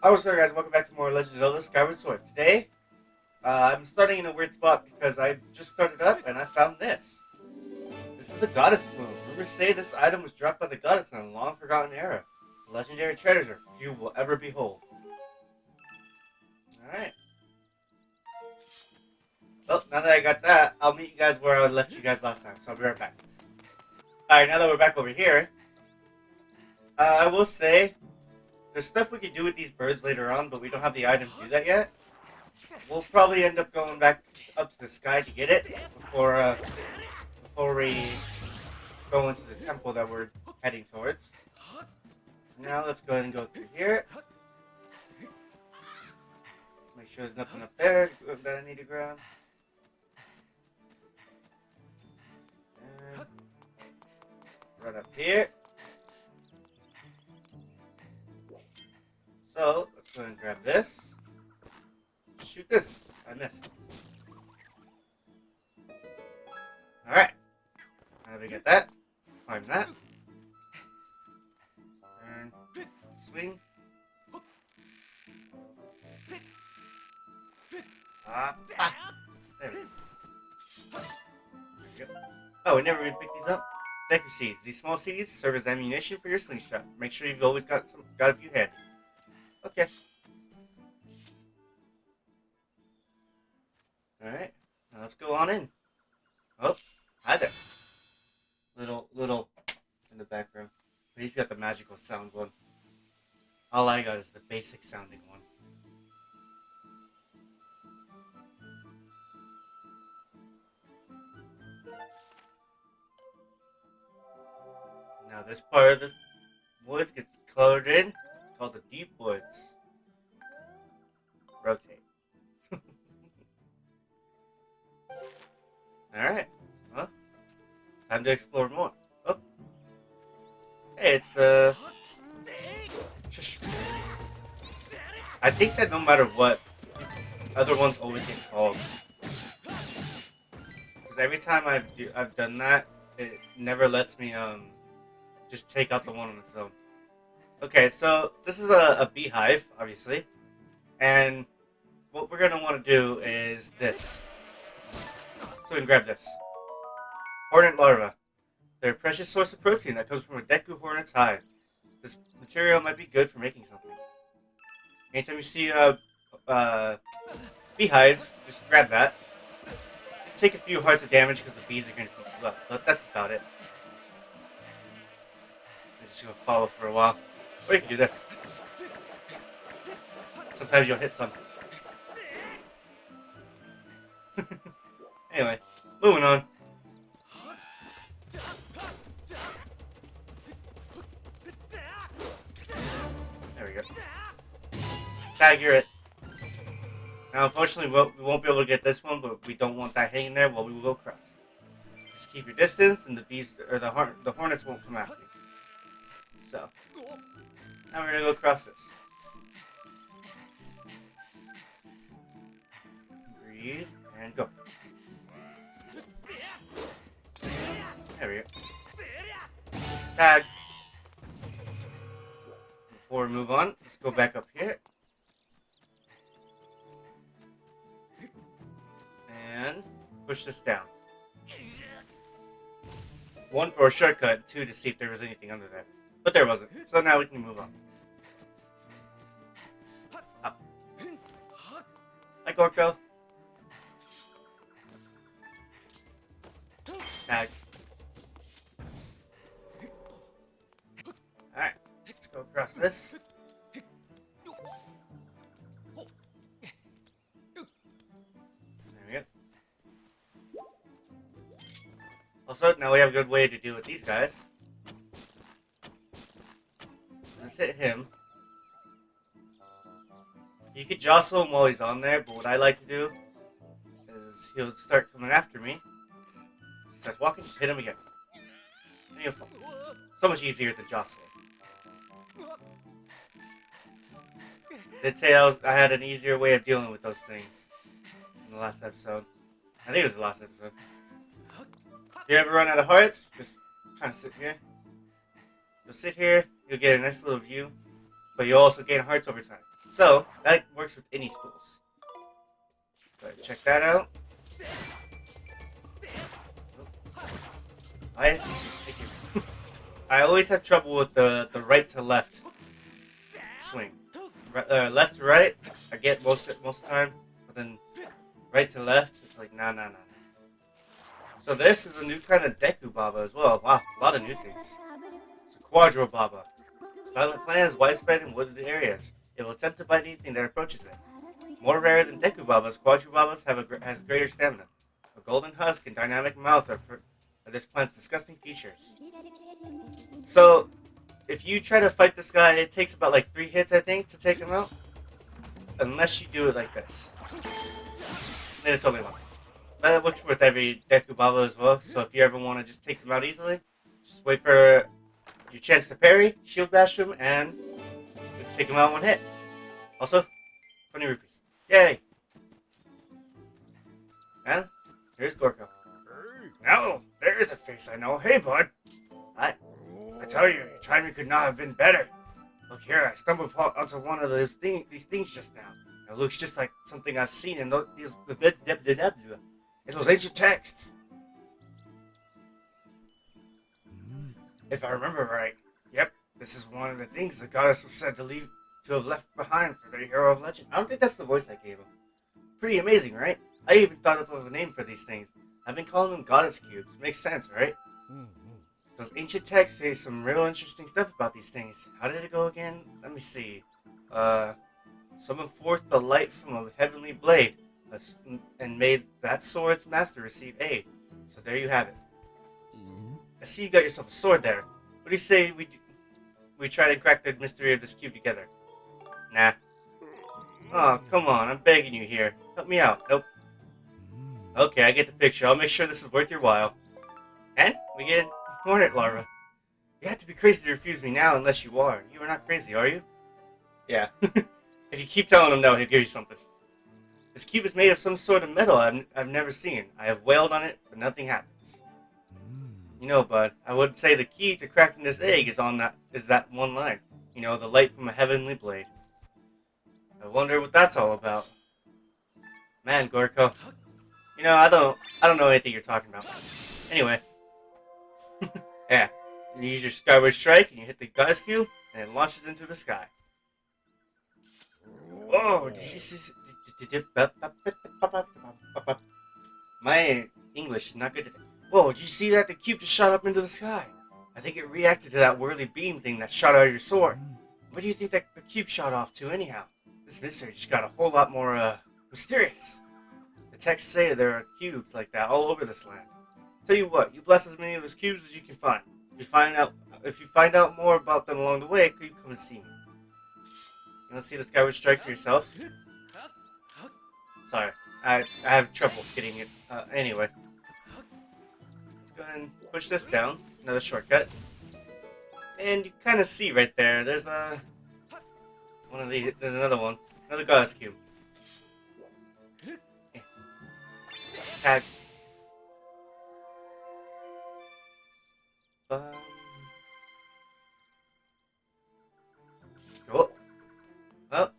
What's up, guys? Welcome back to more Legend of Zelda Skyward Sword. Today, I'm starting in a weird spot because I just started up and I found this. This is a goddess plume. Rumors say this item was dropped by the goddess in a long forgotten era. It's a legendary treasure few will ever behold. Alright. Well, now that I got that, I'll meet you guys where I left you guys last time, so I'll be right back. Alright, now that we're back over here, I will say, there's stuff we can do with these birds later on, but we don't have the item to do that yet. We'll probably end up going back up to the sky to get it before we go into the temple that we're heading towards. So now let's go ahead and go through here. Make sure there's nothing up there that I need to grab. And right up here. So let's go ahead and grab this. Shoot this. I missed. Alright. Now that we get that, climb that. Turn. Swing. Ah. There we go. There we go. Oh, we never even picked these up. Deku seeds. These small seeds serve as ammunition for your slingshot. Make sure you've always got a few handy. Okay. Alright. Now let's go on in. Oh, hi there. Little in the background. But he's got the magical sound one. All I got is the basic sounding one. Now this part of the woods gets colored in, called the deep woods. Rotate. Alright. Well, time to explore more. Oh. Hey, it's the... Shush. I think that no matter what, other ones always get called. Because every time I've done that, it never lets me just take out the one on its own. Okay, so this is a beehive, obviously. And what we're going to want to do is this. So we can grab this. Hornet larva. They're a precious source of protein that comes from a Deku hornet's hide. This material might be good for making something. Anytime you see beehives, just grab that. Take a few hearts of damage because the bees are going to beat you up, but that's about it. I'm just going to follow for a while. Or you can do this. Sometimes you'll hit some. Anyway, moving on. There we go. Tag, you're it. Now, unfortunately, we won't be able to get this one, but we don't want that hanging there while we will go across. Just keep your distance, and the bees or the hornets won't come after you. So, now we're gonna go across this. Breathe and go. There we go. Tag. Before we move on, let's go back up here. And push this down. 1 for a shortcut, 2 to see if there was anything under there. But there wasn't, so now we can move on. Up. Hi, Gorko. Tag. Alright, let's go across this. There we go. Also, now we have a good way to deal with these guys. Let's hit him. You could jostle him while he's on there, but what I like to do is he'll start coming after me. He starts walking, just hit him again. And you'll fall. So much easier than jostling. They'd say I had an easier way of dealing with those things in the last episode. I think it was the last episode. If you ever run out of hearts, just kind of sit here. You'll sit here, you'll get a nice little view, but you'll also gain hearts over time. So, that works with any stools. Go ahead, check that out. Thank you. I always have trouble with the right to left swing. Left to right, I get most of the time, but then right to left, it's like nah. So this is a new kind of Deku Baba as well. Wow, a lot of new things. It's a Quadro Baba. Violent clans, widespread in wooded areas. It will attempt to bite anything that approaches it. More rare than Deku Babas, Quadro Babas has greater stamina. A golden husk and dynamic mouth are this plant's disgusting features. So, if you try to fight this guy, it takes about like 3 hits, I think, to take him out. Unless you do it like this. Then it's only 1. That works with every Deku Baba as well, so if you ever want to just take them out easily, just wait for your chance to parry, shield bash him, and you can take him out in 1 hit. Also, 20 rupees. Yay! And here's Gorko. No, there is a face I know. Hey, bud. I tell you, your timing could not have been better. Look here, I stumbled onto one of these things just now. It looks just like something I've seen in those ancient texts. If I remember right, yep, this is one of the things the goddess was said to have left behind for the hero of legend. I don't think that's the voice I gave him. Pretty amazing, right? I even thought up of a name for these things. I've been calling them goddess cubes. Makes sense, right? Those ancient texts say some real interesting stuff about these things. How did it go again? Let me see. Summon forth the light from a heavenly blade, and made that sword's master receive aid. So there you have it. I see you got yourself a sword there. What do you say we try to crack the mystery of this cube together? Nah. Oh, come on, I'm begging you here. Help me out. Nope. Okay, I get the picture. I'll make sure this is worth your while. And we get hornet larva. You have to be crazy to refuse me now unless you are. You are not crazy, are you? Yeah. If you keep telling him no, he'll give you something. This cube is made of some sort of metal I've never seen. I have wailed on it, but nothing happens. You know, bud, I would say the key to cracking this egg is that one line. You know, the light from a heavenly blade. I wonder what that's all about. Man, Gorko. You know, I don't know anything you're talking about. Anyway. Yeah. You use your Skyward strike and you hit the goddess cube and it launches into the sky. Whoa, did you see? My English is not good today. Whoa, did you see that? The cube just shot up into the sky. I think it reacted to that whirly beam thing that shot out of your sword. Where do you think that the cube shot off to anyhow? This mystery just got a whole lot more, mysterious. The texts say there are cubes like that all over this land. Tell you what, you bless as many of those cubes as you can find. If you find out more about them along the way, could you come and see me? You want to see the Skyward Strike for yourself? Sorry, I have trouble getting it. Anyway. Let's go ahead and push this down. Another shortcut. And you kind of see right there, there's one of these, there's another one. Another goddess cube. Tag. Cool. Well,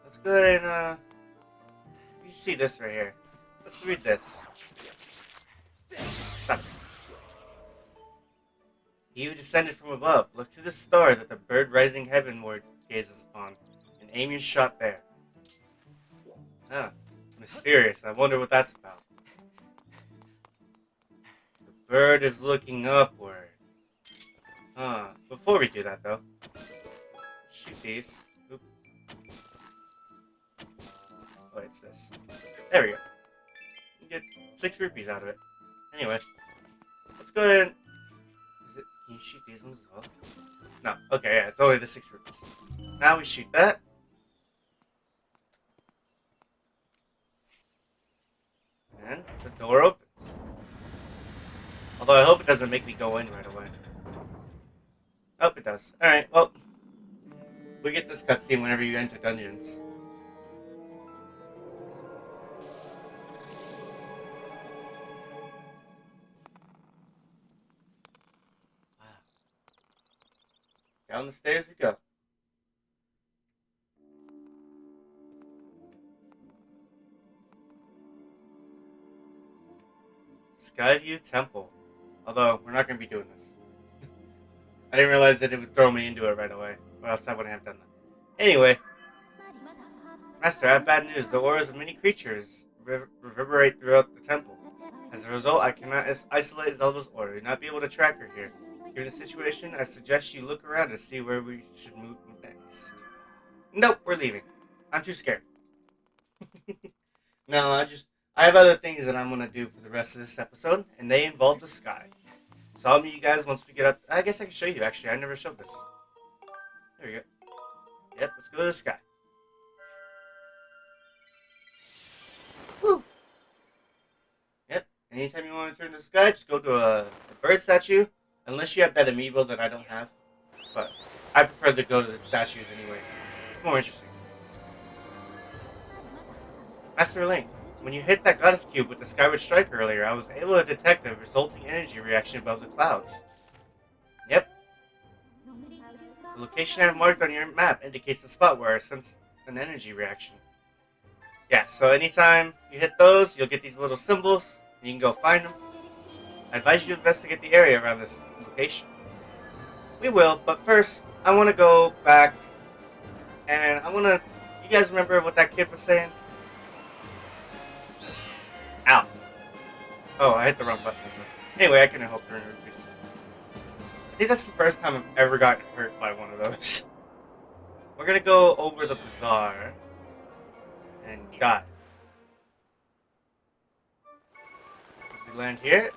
let's go ahead and, you see this right here. Let's read this. Stop it. He who descended from above, look to the star that the bird rising heavenward gazes upon, and aim your shot there. Huh. Mysterious. I wonder what that's about. The bird is looking upward. Huh. Before we do that, though, shoot these. Oop. Oh, it's this. There we go. You get 6 rupees out of it. Anyway, let's go ahead and... Can you shoot these ones as well? No. Okay, yeah, it's only the 6 rupees. Now we shoot that. And the door opens. Although I hope it doesn't make me go in right away. Oh, it does. Alright, well. We get this cutscene whenever you enter dungeons. Wow. Down the stairs we go. Skyview Temple. Although, we're not going to be doing this. I didn't realize that it would throw me into it right away, or else I wouldn't have done that. Anyway, Master, I have bad news. The auras of many creatures reverberate throughout the temple. As a result, I cannot isolate Zelda's aura. Do not be able to track her here. Given the situation, I suggest you look around to see where we should move next. Nope, we're leaving. I'm too scared. No, I have other things that I'm going to do for the rest of this episode, and they involve the sky. So I'll meet you guys once we get up. I guess I can show you, actually. I never showed this. There we go. Yep, let's go to the sky. Woo! Yep, anytime you want to turn to the sky, just go to a bird statue. Unless you have that amiibo that I don't have. But I prefer to go to the statues anyway. It's more interesting. Master Link, when you hit that goddess cube with the Skyward Strike earlier, I was able to detect a resulting energy reaction above the clouds. Yep. The location I have marked on your map indicates the spot where I sense an energy reaction. Yeah, so anytime you hit those, you'll get these little symbols, and you can go find them. I advise you to investigate the area around this location. We will, but first, I want to go back, and I want to... You guys remember what that kid was saying? Ow. Oh, I hit the wrong button. Anyway, I couldn't help 300 rupees. I think that's the first time I've ever gotten hurt by one of those. We're going to go over the bazaar and dive. As we land here...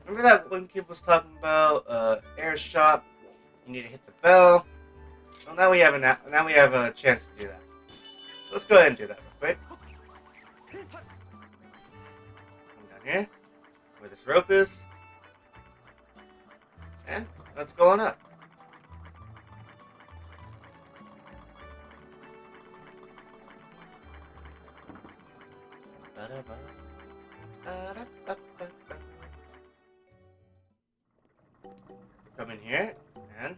Remember that one kid was talking about air shop? You need to hit the bell. Well, now we have a chance to do that. So let's go ahead and do that real quick. Come down here, where this rope is, and let's go on up. Come in here, and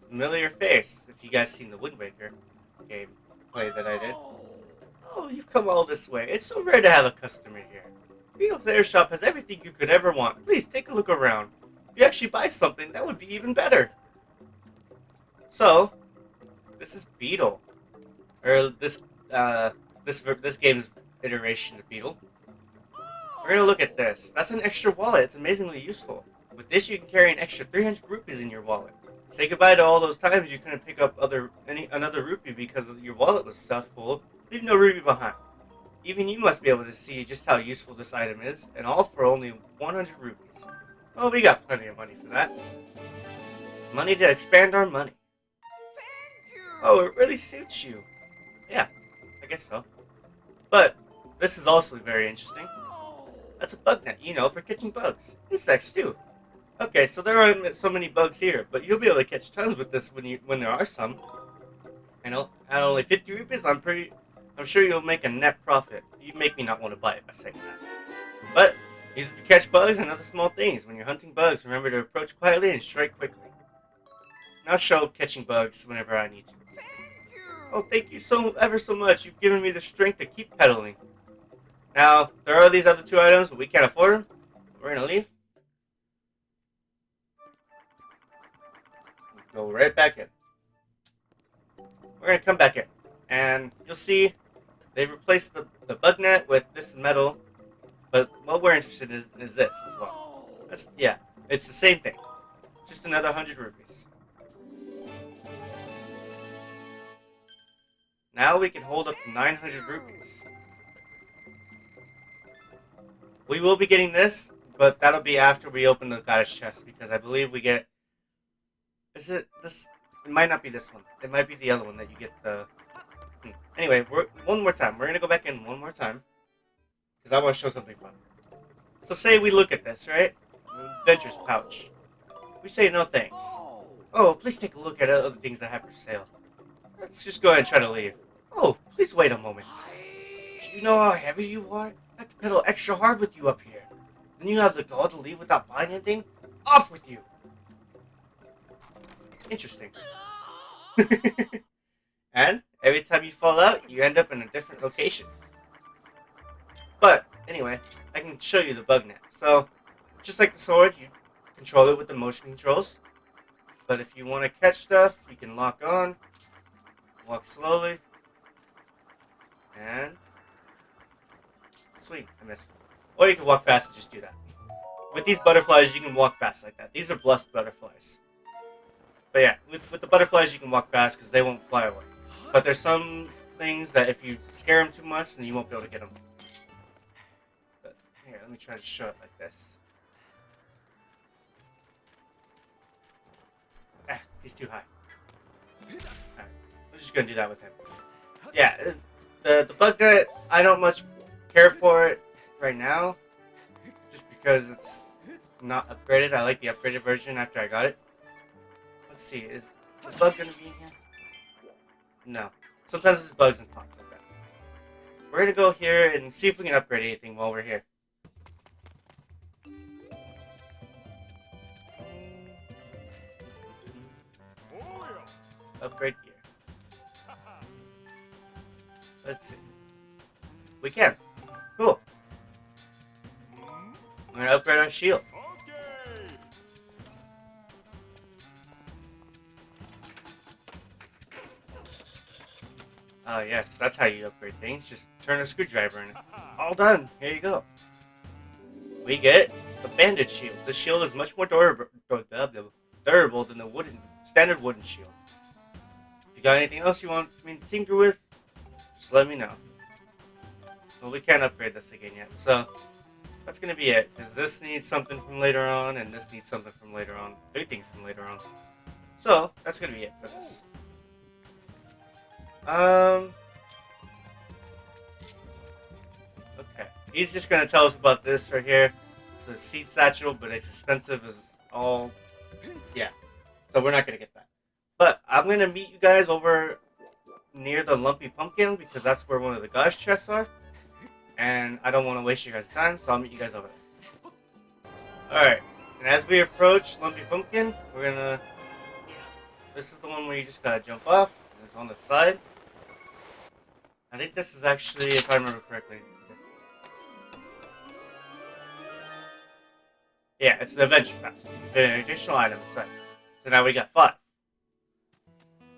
familiar face. If you guys seen the Wind Waker gameplay that I did. Oh, you've come all this way. It's so rare to have a customer here. Beetle's Air Shop has everything you could ever want. Please take a look around. If you actually buy something, that would be even better. So, this is Beetle, or this game's iteration of Beetle. We're gonna look at this. That's an extra wallet. It's amazingly useful. With this, you can carry an extra 300 rupees in your wallet. Say goodbye to all those times you couldn't pick up another rupee because your wallet was stuffed full. Leave no rupee behind. Even you must be able to see just how useful this item is, and all for only 100 rupees. Oh, we got plenty of money for that. Money to expand our money. Thank you. Oh, it really suits you. Yeah, I guess so. But this is also very interesting. That's a bug net, for catching bugs. Insects, too. Okay, so there aren't so many bugs here, but you'll be able to catch tons with this when there are some. And at only 50 rupees, I'm sure you'll make a net profit. You make me not want to buy it by saying that. But, use it to catch bugs and other small things. When you're hunting bugs, remember to approach quietly and strike quickly. And I'll show catching bugs whenever I need to. Thank you. Oh, thank you ever so much. You've given me the strength to keep pedaling. Now, there are these other two items, but we can't afford them. We're going to leave. Go right back in. We're going to come back in. And you'll see they've replaced the bug net with this metal. But what we're interested in is this as well. It's the same thing. Just another 100 rupees. Now we can hold up to 900 rupees. We will be getting this, but that'll be after we open the goddess chest, because I believe we get... Is it this? It might not be this one. It might be the other one that you get the... Anyway, one more time. We're going to go back in one more time, because I want to show something fun. So say we look at this, right? Adventures pouch. We say no thanks. Oh, please take a look at other things I have for sale. Let's just go ahead and try to leave. Oh, please wait a moment. Do you know how heavy you are? I have to pedal extra hard with you up here. Then you have the gall to leave without buying anything? Off with you! Interesting. And every time you fall out, you end up in a different location. Anyway, I can show you the bug net. So, just like the sword, you control it with the motion controls. But if you want to catch stuff, you can lock on, walk slowly, and sweet, I missed. Or you can walk fast and just do that. With these butterflies, you can walk fast like that. These are blessed butterflies. But yeah, with the butterflies, you can walk fast because they won't fly away. But there's some things that if you scare them too much, then you won't be able to get them. But here, let me try to show it like this. Ah, he's too high. Alright, we're just gonna do that with him. Yeah, the bug net, I don't much care for it right now. Just because it's not upgraded. I like the upgraded version after I got it. Let's see, is the bug gonna be in here? No. Sometimes there's bugs and pops like that. We're gonna go here and see if we can upgrade anything while we're here. Upgrade gear. Let's see. We can. Cool. We're gonna upgrade our shield. Oh yes, that's how you upgrade things. Just turn a screwdriver in it. All done. Here you go. We get the banded shield. The shield is much more durable than the standard wooden shield. If you got anything else you want me to tinker with, just let me know. Well, we can't upgrade this again yet, so that's gonna be it. Because this needs something from later on, and this needs something from later on. 2 things from later on. So that's gonna be it for this. Okay. He's just gonna tell us about this right here. It's a seed satchel, but it's expensive as all. Yeah. So we're not gonna get that. But I'm gonna meet you guys over near the lumpy pumpkin because that's where one of the gosh chests are. And I don't want to waste you guys' time, so I'll meet you guys over there. Alright. And as we approach Lumpy Pumpkin, we're gonna. This is the one where you just gotta jump off. And it's on the side. I think this is actually, if I remember correctly. Yeah, it's the adventure pass. You get an additional item inside. So now we got 5.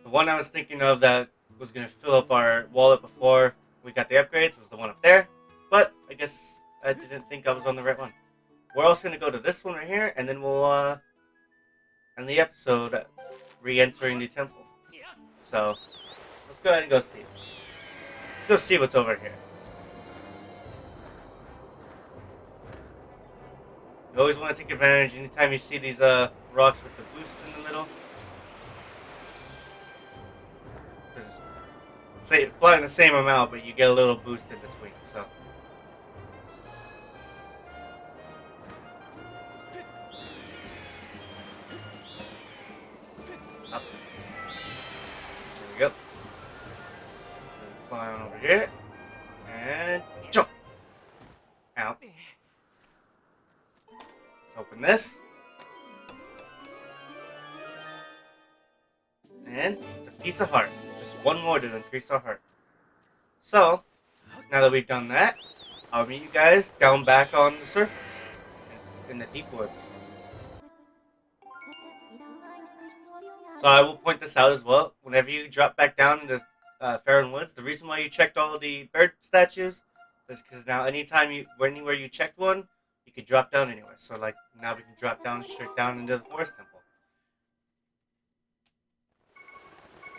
The one I was thinking of that was going to fill up our wallet before we got the upgrades was the one up there. But I guess I didn't think I was on the right one. We're also going to go to this one right here, and then we'll end the episode re-entering the temple. So let's go ahead and go see this. Let's go see what's over here. You always want to take advantage anytime you see these rocks with the boost in the middle. Because flying the same amount, but you get a little boost in between. So. Up. There we go. Fly on over here. And jump. Out. Open this. And it's a piece of heart. Just one more to increase our heart. So, now that we've done that, I'll meet you guys down back on the surface. In the deep woods. So I will point this out as well. Whenever you drop back down into Faron Woods, the reason why you checked all the bird statues is because now anywhere you checked one, you can drop down anywhere. So like now we can drop down straight down into the forest temple.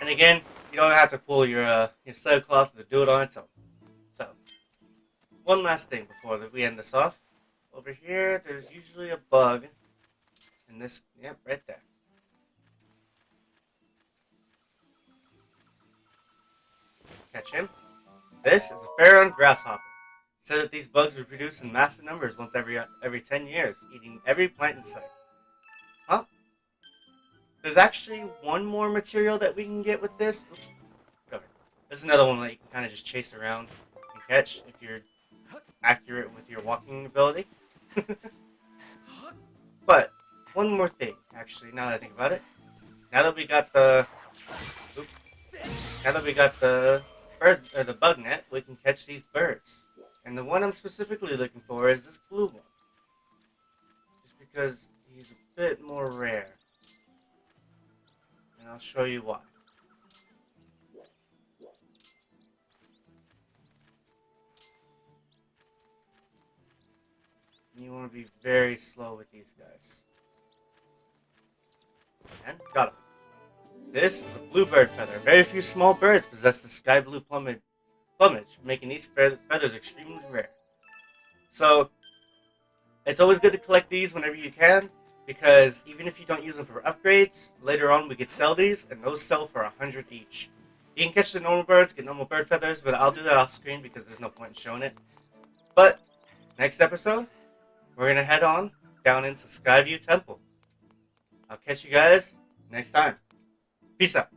And again, you don't have to pull your sail cloth to do it on its own. So one last thing before we end this off. Over here, there's usually a bug. In this, yep, right there. Catch him. This is a Faron grasshopper. Said that these bugs reproduce in massive numbers once every 10 years, eating every plant in sight. Huh? There's actually one more material that we can get with this. Oops. Whatever. This is another one that you can kind of just chase around and catch if you're accurate with your walking ability. But one more thing, actually, now that I think about it. Now that we got the bug net, we can catch these birds. And the one I'm specifically looking for is this blue one. Just because he's a bit more rare. And I'll show you why. You want to be very slow with these guys. And got him. This is a bluebird feather. Very few small birds possess the sky blue plumage, making these feathers extremely rare. So, it's always good to collect these whenever you can, because even if you don't use them for upgrades, later on we could sell these, and those sell for 100 each. You can catch the normal birds, get normal bird feathers, but I'll do that off screen because there's no point in showing it. But, next episode, we're going to head on down into Skyview Temple. I'll catch you guys next time. Peace out.